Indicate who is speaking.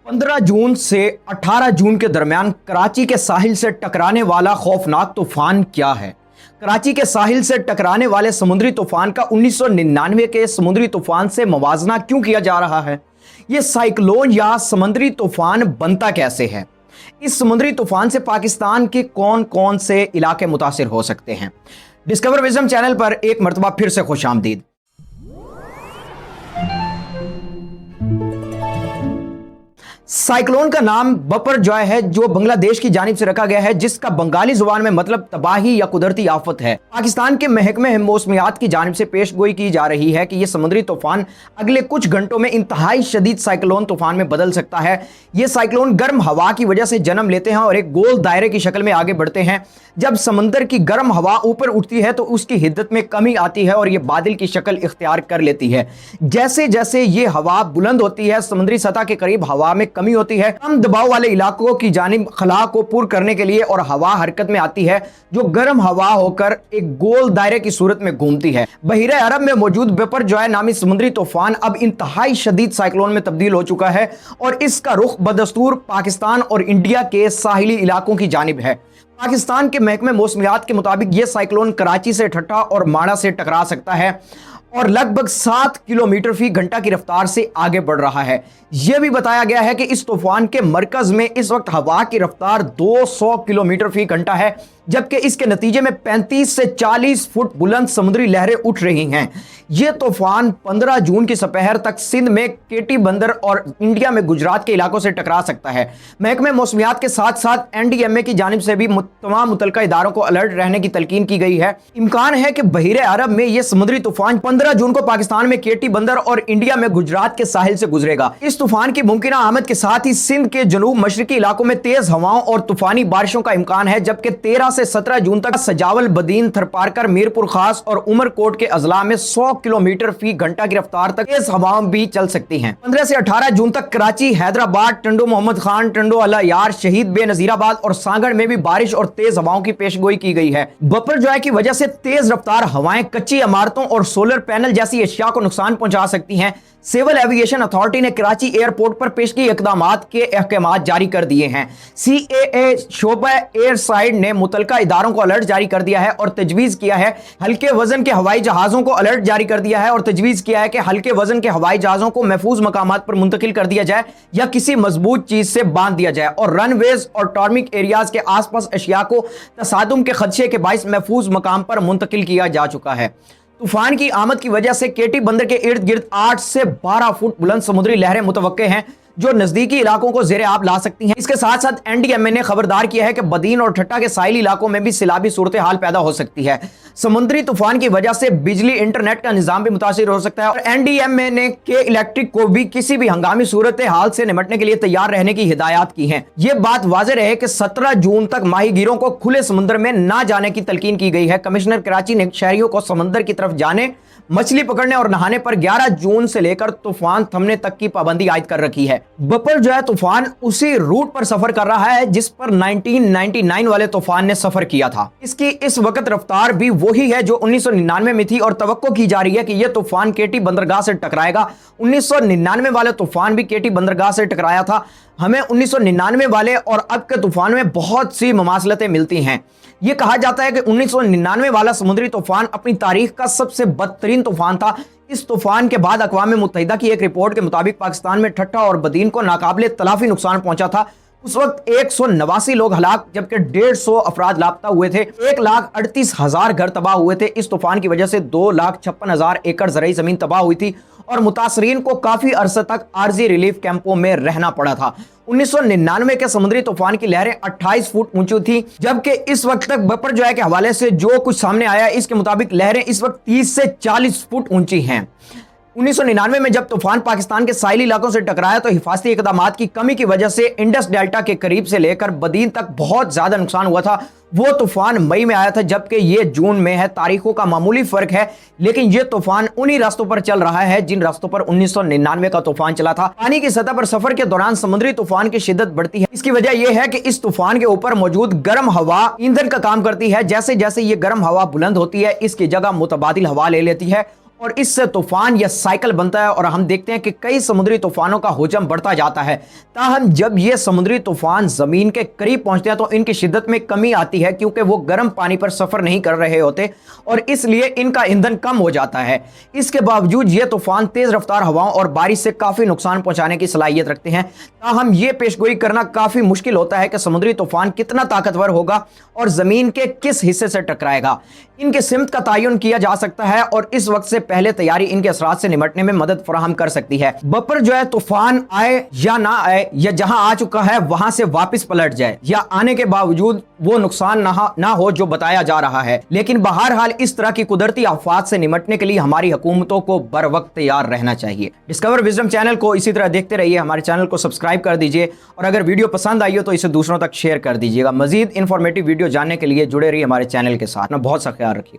Speaker 1: 15 जून से 18 जून के दरमियान कराची के साहिल से टकराने वाला खौफनाक तूफान क्या है? कराची के साहिल से टकराने वाले समुद्री तूफान का 1999 के समुद्री तूफान से मवाजना क्यों किया जा रहा है? ये साइक्लोन या समुद्री तूफान बनता कैसे है? इस समुद्री तूफान से पाकिस्तान के कौन कौन से इलाके मुतासिर हो सकते हैं? डिस्कवर विजडम चैनल पर एक मरतबा फिर से खुशामदीद। साइक्लोन का नाम बपरजॉय है, जो बांग्लादेश की जानिब से रखा गया है, जिसका बंगाली जुबान में मतलब तबाही या कुदरती आफत है। पाकिस्तान के महकमे मौसमियात की जानिब से पेशगोई की जा रही है कि यह समुद्री तूफान अगले कुछ घंटों में इंतहाई शदीद साइक्लोन तूफान में बदल सकता है। ये साइक्लोन गर्म हवा की वजह से जन्म लेते हैं और एक गोल दायरे की शक्ल में आगे बढ़ते हैं। जब समंदर की गर्म हवा ऊपर उठती है तो उसकी हिद्दत में कमी आती है और यह बादल की शक्ल इख्तियार कर लेती है। जैसे जैसे ये हवा बुलंद होती है, समुद्री सतह के करीब हवा में कमी होती है, कम दबाव वाले इलाकों की जानिब खला को पूर करने के लिए और हवा हरकत में आती है, जो गर्म हवा होकर एक गोल दायरे की सूरत में घूमती है। बहीरे अरब में मौजूद बिपरजॉय नामी समुद्री तूफान अब इंतहाई शदीद साइक्लोन में तब्दील हो चुका है और इसका रुख बदस्तूर पाकिस्तान और इंडिया के साहिली इलाकों की जानिब है। पाकिस्तान के महकमे मौसमियात के मुताबिक यह साइक्लोन कराची से ठट्टा और माड़ा से टकरा सकता है और लगभग 7 किलोमीटर फी घंटा की रफ्तार से आगे बढ़ रहा है। यह भी बताया गया है कि इस तूफान के मरकज में इस वक्त हवा की रफ्तार 200 किलोमीटर फी घंटा है, जबकि इसके नतीजे में 35 से 40 फुट बुलंद समुद्री लहरें उठ रही हैं। यह तूफान 15 जून की सपहर तक सिंध में केटी बंदर और इंडिया में गुजरात के इलाकों से टकरा सकता है। महकमे मौसमियात के साथ साथ एनडीएमए की जानिब से भी तमाम मुतलका इदारों को अलर्ट रहने की तलकीन की गई है। इम्कान है कि बहीरे अरब में यह समुद्री तूफान 15 जून को पाकिस्तान में केटी बंदर और इंडिया में गुजरात के साहिल से गुजरेगा। इस तूफान की मुमकिना आमद के साथ ही सिंध के जनूब मशरकी इलाकों में तेज हवाओं और तूफानी बारिशों का इम्कान है, जबकि 13 से 17 जून तक सजावल, बदीन, थरपारकर, मीरपुर खास और उमरकोट के अजला में 100 किलोमीटर फी घंटा की रफ्तार तक तेज हवाएं भी चल सकती हैं। 15 से 18 जून तक कराची, हैदराबाद, टंडो मोहम्मद खान, टंडो अला यार, शहीद बेनजीराबाद और सांगड़ में भी बारिश और तेज हवाओं की पेशगोई की गई है। बपरजॉय की वजह से तेज रफ्तार हवाएं कच्ची इमारतों और सोलर पैनल जैसी अशिया को नुकसान पहुंचा सकती हैं। सिविल एविएशन अथॉरिटी ने कराची एयरपोर्ट पर पेशगी इक़दामात के अहकामात जारी कर दिए हैं। CAA शोबा एयर साइड ने मुतलका इदारों को अलर्ट जारी कर दिया है और तजवीज़ किया है हल्के वजन के हवाई जहाज़ों को अलर्ट जारी कर दिया है और तजवीज़ किया है कि हल्के वजन के हवाई जहाज़ों को महफूज मकामात पर मुंतकिल कर दिया जाए या किसी मजबूत चीज़ से बांध दिया जाए और रनवेज और टार्मिक एरियाज के आसपास अशिया को तसादुम के खदशे के बाइस महफूज मकाम पर मुंतकिल किया जा चुका है। तूफान की आमद की वजह से केटी बंदर के इर्द गिर्द 8 से 12 फुट बुलंद समुद्री लहरें मुतवक्के हैं, जो नजदीकी इलाकों को जेरे आब ला सकती हैं। इसके साथ साथ एनडीएमए ने खबरदार किया है कि बदीन और ठट्टा के साहिली इलाकों में भी सैलाबी सूरत हाल पैदा हो सकती है। समुद्री तूफान की वजह से बिजली, इंटरनेट का निजाम भी मुतासिर हो सकता है और एनडीएमए ने के इलेक्ट्रिक को भी किसी भी हंगामी सूरत हाल से निपटने के लिए तैयार रहने की हिदायत की है। यह बात वाज़ेह रहे कि 17 जून तक माहीगीरों को खुले समुद्र में ना जाने की तलकीन की गई है। कमिश्नर कराची ने शहरियों को समंदर की तरफ जाने, मछली पकड़ने और नहाने पर 11 जून से लेकर तूफान थमने तक की पाबंदी आयद कर रखी है। बपरजॉय तूफान उसी रूट पर सफर कर रहा है जिस पर 1999 वाले तूफान ने सफर किया था। इसकी इस वक्त रफ्तार भी वही है जो 1999 में थी और तवक्को की जा रही है कि यह तूफान केटी बंदरगाह से टकराएगा। 1999 वाले तूफान भी केटी बंदरगाह से टकराया था। हमें 1999 वाले और अब के तूफान में बहुत सी ममासलतें मिलती हैं। यह कहा जाता है कि 1999 वाला समुद्री तूफान अपनी तारीख का सबसे बदतरीन तूफान था। इस तूफान के बाद अक़वाम मुत्तहिदा की एक रिपोर्ट के मुताबिक पाकिस्तान में ठट्टा और बदीन को नाकाबिले तलाफी नुकसान पहुंचा था। उस वक्त 189 लोग हलाक जबकि 150 अफराद लापता हुए थे। 1,38,000 घर तबाह हुए थे। इस तूफान की वजह से 2,56,000 एकड़ ज़रई जमीन तबाह हुई थी और मुतासरीन को काफी अरसे तक आर्जी रिलीफ कैंपों में रहना पड़ा था। 1999 के समुद्री तूफान की लहरें 28 फुट ऊंची थी, जबकि इस वक्त तक बपरजॉय के हवाले से जो कुछ सामने आया इसके मुताबिक लहरें इस वक्त 30 से 40 फुट ऊंची हैं। 1999 में जब तूफान पाकिस्तान के साहिली इलाकों से टकराया तो हिफाजती इक़दामात की कमी की वजह से इंडस डेल्टा के करीब से लेकर बदीन तक बहुत ज्यादा नुकसान हुआ था। वो तूफान मई में आया था जबकि ये जून में है। तारीखों का मामूली फर्क है, लेकिन ये तूफान उन्हीं रास्तों पर चल रहा है जिन रास्तों पर 1999 का तूफान चला था। पानी की सतह पर सफर के दौरान समुद्री तूफान की शिद्दत बढ़ती है। इसकी वजह यह है कि इस तूफान के ऊपर मौजूद गर्म हवा ईंधन का काम करती है। जैसे जैसे ये गर्म हवा बुलंद होती है, इसकी जगह मुतबादिल हवा ले लेती है اور اس سے طوفان یا سائیکل بنتا ہے اور ہم دیکھتے ہیں کہ کئی سمندری طوفانوں کا حجم بڑھتا جاتا ہے۔ تاہم جب یہ سمندری طوفان زمین کے قریب پہنچتے ہیں تو ان کی شدت میں کمی آتی ہے، کیونکہ وہ گرم پانی پر سفر نہیں کر رہے ہوتے اور اس لیے ان کا ایندھن کم ہو جاتا ہے۔ اس کے باوجود یہ طوفان تیز رفتار ہواؤں اور بارش سے کافی نقصان پہنچانے کی صلاحیت رکھتے ہیں۔ تاہم یہ پیشگوئی کرنا کافی مشکل ہوتا ہے کہ سمندری طوفان کتنا طاقتور ہوگا اور زمین کے کس حصے سے ٹکرائے گا۔ ان کے سمت کا تعین کیا جا سکتا ہے اور اس وقت سے پہلے تیاری ان کے اثرات سے نمٹنے میں مدد فراہم کر سکتی ہے۔ بپر جو ہے طوفان آئے یا نہ آئے یا جہاں آ چکا ہے وہاں سے واپس پلٹ جائے یا آنے کے باوجود وہ نقصان نہ ہو جو بتایا جا رہا ہے، لیکن بہرحال اس طرح کی قدرتی آفات سے نمٹنے کے لیے ہماری حکومتوں کو بر وقت تیار رہنا چاہیے۔ ڈسکور وزڈم چینل کو اسی طرح دیکھتے رہیے، ہمارے چینل کو سبسکرائب کر دیجئے اور اگر ویڈیو پسند آئی ہو تو اسے دوسروں تک شیئر کر دیجئے گا۔ مزید انفارمیٹیو ویڈیو جاننے کے لیے جڑے رہیے ہمارے چینل کے ساتھ۔ بہت سا خیال رکھیے۔